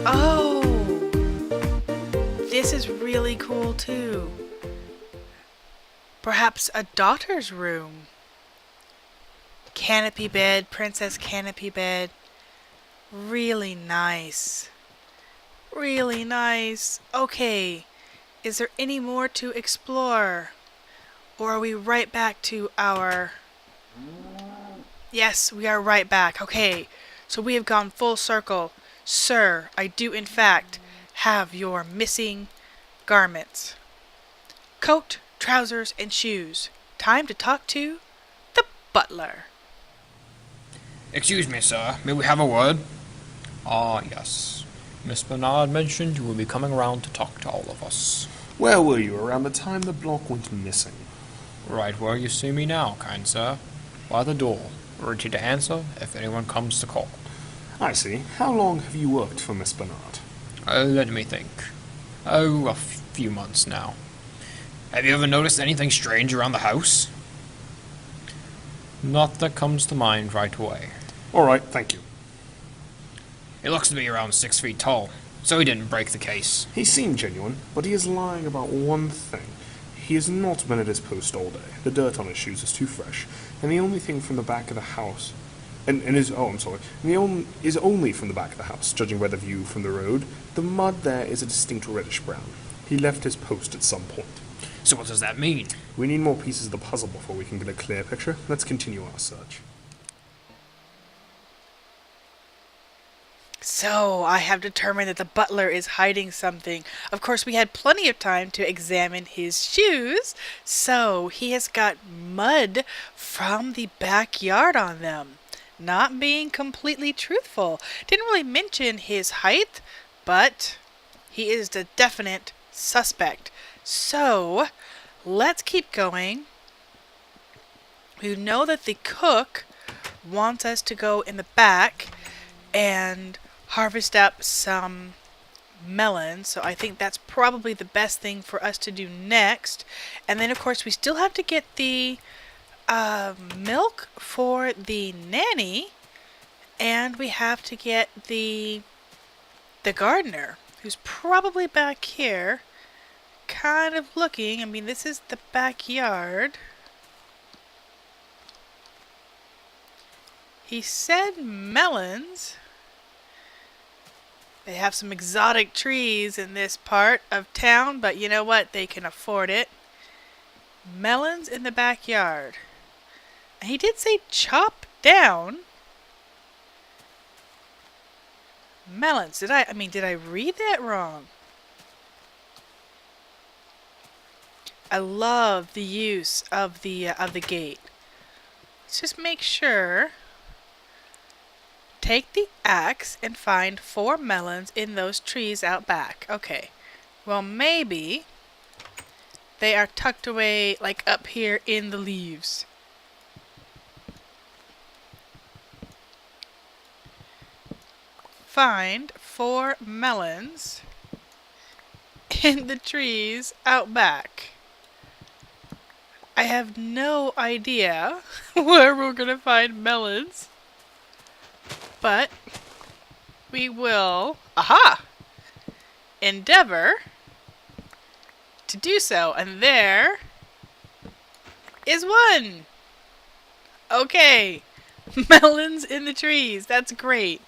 Oh, this is really cool too. Perhaps a daughter's room. Canopy bed, princess canopy bed. Really nice. Really nice. Okay, is there any more to explore? Or are we right back to our... Yes, we are right back. Okay, so we have gone full circle. Sir, I do in fact have your missing garments. Coat, trousers, and shoes. Time to talk to the butler. Excuse me, sir. May we have a word? Ah, yes. Miss Bernard mentioned you will be coming around to talk to all of us. Where were you around the time the block went missing? Right where you see me now, kind sir. By the door, ready to answer if anyone comes to call. I see. How long have you worked for Miss Bernard? Let me think. Oh, a few months now. Have you ever noticed anything strange around the house? Not that comes to mind right away. All right, thank you. He looks to be around 6 feet tall, so he didn't break the case. He seemed genuine, but he is lying about one thing. He has not been at his post all day. The dirt on his shoes is too fresh, and the only thing from the back of the house... is only from the back of the house, judging by the view from the road. The mud there is a distinct reddish brown. He left his post at some point. So what does that mean? We need more pieces of the puzzle before we can get a clear picture. Let's continue our search. So, I have determined that the butler is hiding something. Of course, we had plenty of time to examine his shoes. So, he has got mud from the backyard on them. Not being completely truthful. Didn't really mention his height, but he is the definite suspect. So, let's keep going. We know that the cook wants us to go in the back and harvest up some melons. So I think that's probably the best thing for us to do next. And then, of course, we still have to get the milk for the nanny. And we have to get the gardener, who's probably back here, kind of looking. I mean, this is the backyard. He said melons. They have some exotic trees in this part of town, but you know what? They can afford it. Melons in the backyard. And he did say chop down melons. Did I read that wrong? I love the use of the gate. Let's just make sure. Take the axe and find 4 melons in those trees out back. Okay. Well, maybe they are tucked away like up here in the leaves. Find 4 melons in the trees out back. I have no idea where we're going to find melons. But we will, endeavor to do so. And there is one. Okay, melons in the trees. That's great.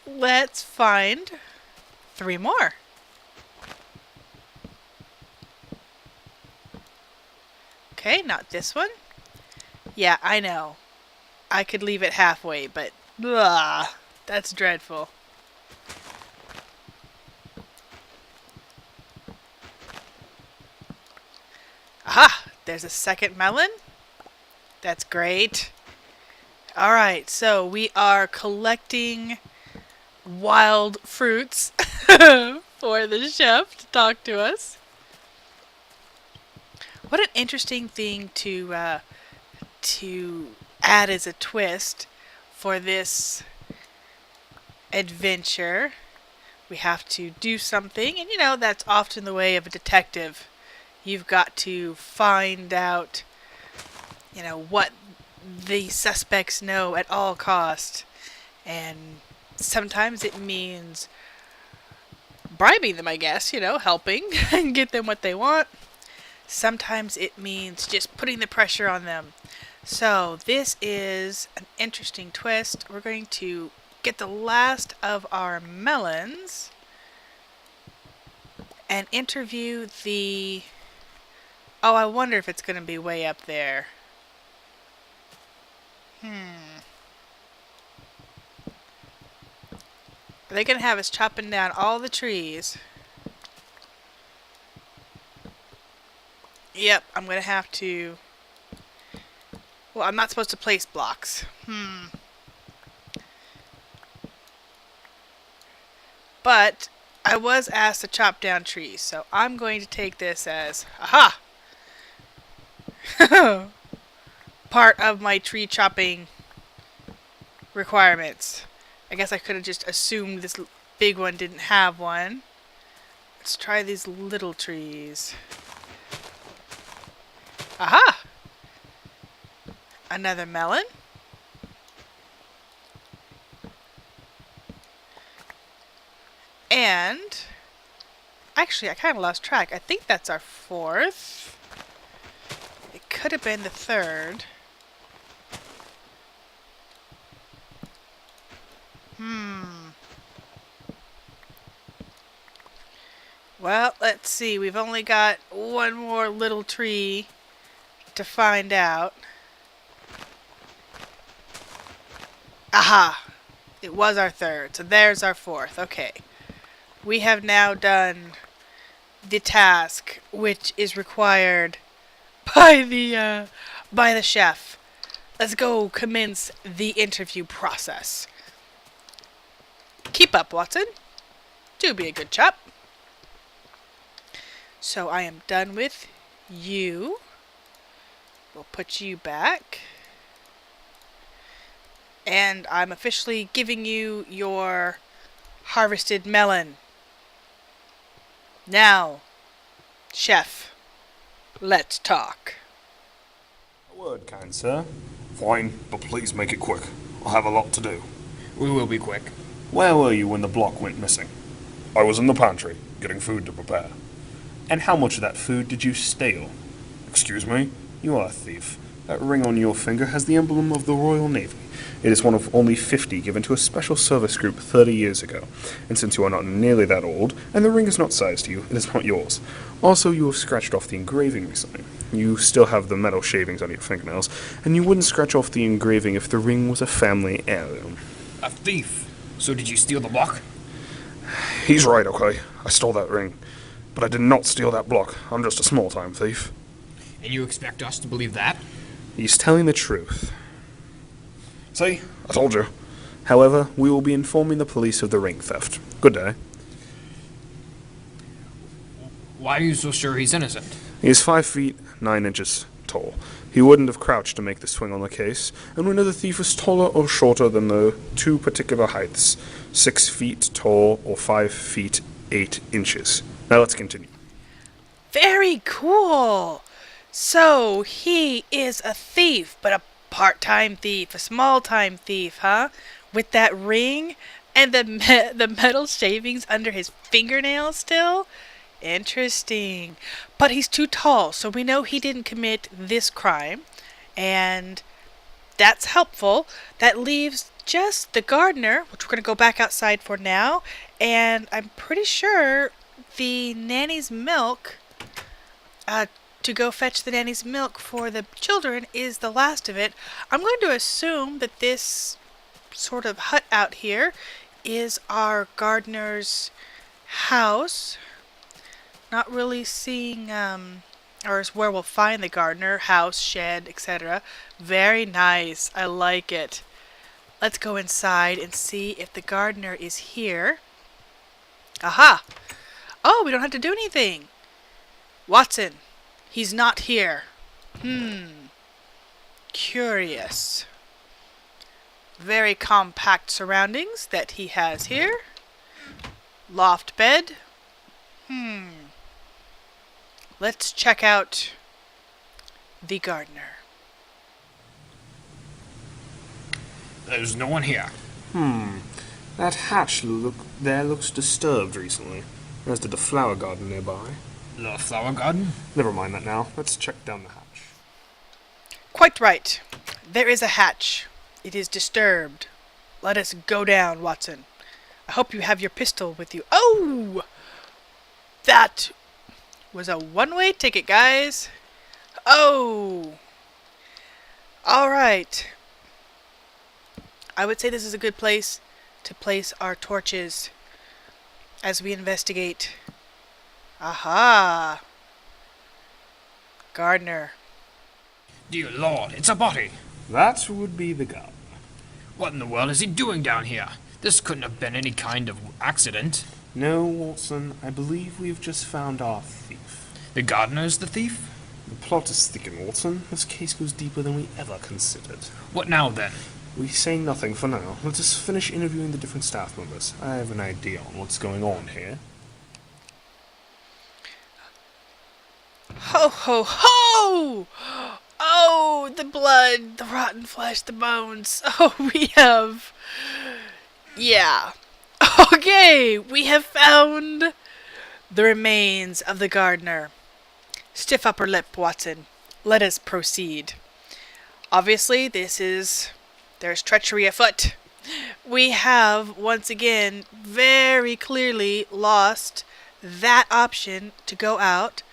Let's find 3 more. Okay, not this one. Yeah, I know. I could leave it halfway, but blah, that's dreadful. Aha! There's a second melon. That's great. Alright, so we are collecting wild fruits for the chef to talk to us. What an interesting thing to add as a twist for this adventure. We have to do something, and you know, that's often the way of a detective. You've got to find out what the suspects know at all cost. And sometimes it means bribing them, I guess, helping and get them what they want. Sometimes it means just putting the pressure on them. So this is an interesting twist. We're going to get the last of our melons and interview the... Oh, I wonder if it's going to be way up there. Are they going to have us chopping down all the trees? Yep, I'm going to have to... Well, I'm not supposed to place blocks. But I was asked to chop down trees, so I'm going to take this as, aha! Part of my tree chopping requirements. I guess I could have just assumed this big one didn't have one. Let's try these little trees. Aha! Another melon. And actually, I kind of lost track. I think that's our fourth. It could have been the third. Well, let's see. We've only got one more little tree to find out. Aha! It was our third, so there's our fourth. Okay. We have now done the task which is required by the chef. Let's go commence the interview process. Keep up, Watson. Do be a good chap. So I am done with you. We'll put you back. And I'm officially giving you your harvested melon. Now, chef, let's talk. A word, kind sir. Fine, but please make it quick. I have a lot to do. We will be quick. Where were you when the block went missing? I was in the pantry, getting food to prepare. And how much of that food did you steal? Excuse me? You are a thief. That ring on your finger has the emblem of the Royal Navy. It is one of only 50 given to a special service group 30 years ago. And since you are not nearly that old, and the ring is not sized to you, it is not yours. Also, you have scratched off the engraving recently. You still have the metal shavings on your fingernails, and you wouldn't scratch off the engraving if the ring was a family heirloom. A thief? So did you steal the block? He's right, okay? I stole that ring. But I did not steal that block. I'm just a small-time thief. And you expect us to believe that? He's telling the truth. See? I told you. However, we will be informing the police of the ring theft. Good day. Why are you so sure he's innocent? He is 5 feet, 9 inches tall. He wouldn't have crouched to make the swing on the case, and we know the thief is taller or shorter than the two particular heights, 6 feet tall or 5 feet 8 inches. Now let's continue. Very cool. So he is a thief, but a part-time thief, a small-time thief, huh? With that ring and the metal shavings under his fingernails still? Interesting. But he's too tall, so we know he didn't commit this crime. And that's helpful. That leaves just the gardener, which we're going to go back outside for now. And I'm pretty sure the nanny's milk, to go fetch the nanny's milk for the children is the last of it. I'm going to assume that this sort of hut out here is our gardener's house. Not really seeing, or is where we'll find the gardener, house, shed, etc. Very nice. I like it. Let's go inside and see if the gardener is here. Aha! Oh, we don't have to do anything. Watson, he's not here. Curious. Very compact surroundings that he has here. Loft bed. Let's check out the gardener. There's no one here. That hatch looks disturbed recently, as did the flower garden nearby. The flower garden? Never mind that now. Let's check down the hatch. Quite right. There is a hatch. It is disturbed. Let us go down, Watson. I hope you have your pistol with you. Oh! That was a one-way ticket, guys. Oh! Alright. I would say this is a good place to place our torches as we investigate. Aha! Gardener. Dear Lord, it's a body. That would be the gun. What in the world is he doing down here? This couldn't have been any kind of accident. No, Watson, I believe we've just found our thief. The gardener's the thief? The plot is thickened, Watson. This case goes deeper than we ever considered. What now, then? We say nothing for now. Let us finish interviewing the different staff members. I have an idea on what's going on here. Ho, ho, ho! Oh, the blood, the rotten flesh, the bones. Oh, we have... Yeah. Okay, we have found the remains of the gardener. Stiff upper lip, Watson. Let us proceed. Obviously, there's treachery afoot. We have, once again, very clearly lost that option to go out.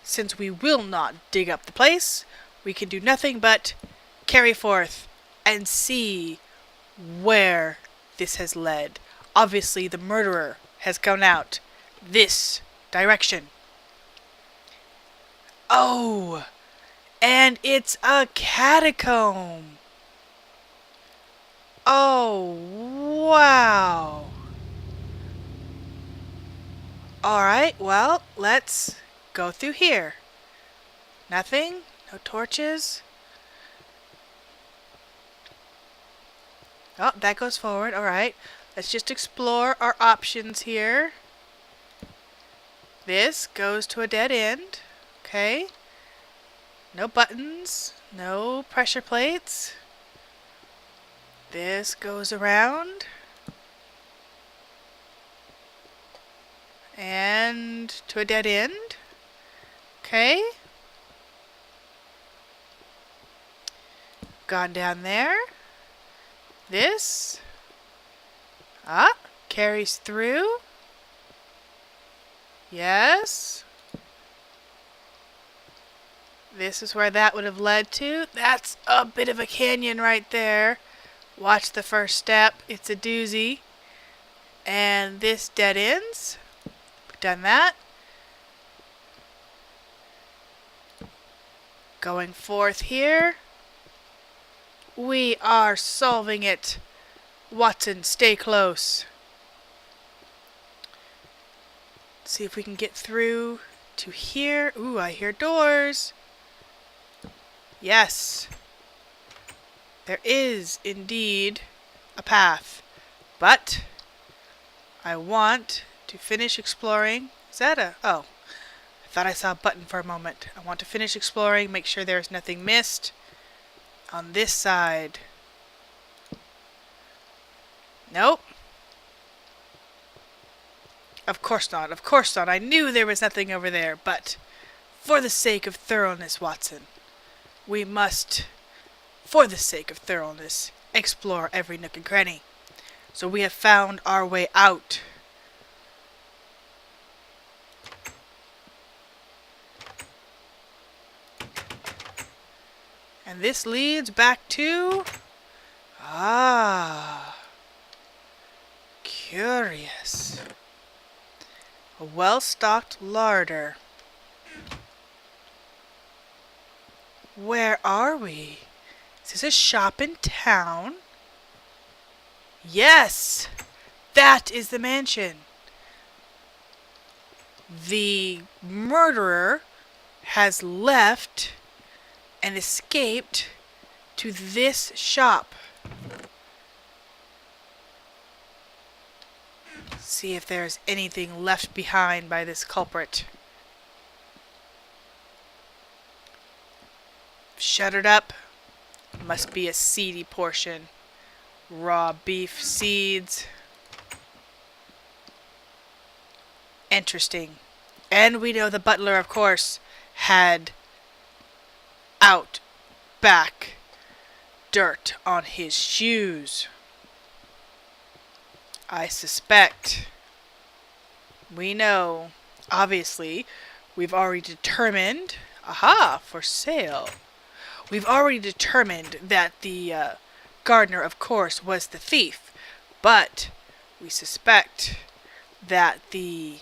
Since we will not dig up the place, we can do nothing but carry forth and see where this has led. Obviously, the murderer has gone out this direction. Oh, and it's a catacomb. Oh, wow. Alright, well, let's go through here. Nothing? No torches? Oh, that goes forward. Alright. Let's just explore our options here. This goes to a dead end. Okay. No buttons. No pressure plates. This goes around. And to a dead end. Okay. Gone down there. This. Carries through. Yes. This is where that would have led to. That's a bit of a canyon right there. Watch the first step. It's a doozy. And this dead ends. We've done that. Going forth here. We are solving it. Watson, stay close. See if we can get through to here. Ooh, I hear doors. Yes. There is indeed a path. But I want to finish exploring. Is that a... Oh. I thought I saw a button for a moment. I want to finish exploring, make sure there's nothing missed. On this side. Nope. Of course not. Of course not. I knew there was nothing over there, but for the sake of thoroughness, Watson, we must, for the sake of thoroughness, explore every nook and cranny. So we have found our way out. And this leads back to... Curious. A well-stocked larder. Where are we? Is this a shop in town? Yes! That is the mansion. The murderer has left and escaped to this shop. See if there's anything left behind by this culprit. Shuttered up. Must be a seedy portion. raw beef seeds. Interesting. And we know the butler, of course, had out back dirt on his shoes. I suspect, we know, obviously, we've already determined, for sale. We've already determined that the gardener, of course, was the thief, but we suspect that the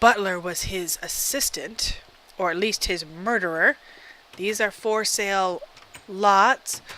butler was his assistant, or at least his murderer. These are for sale lots.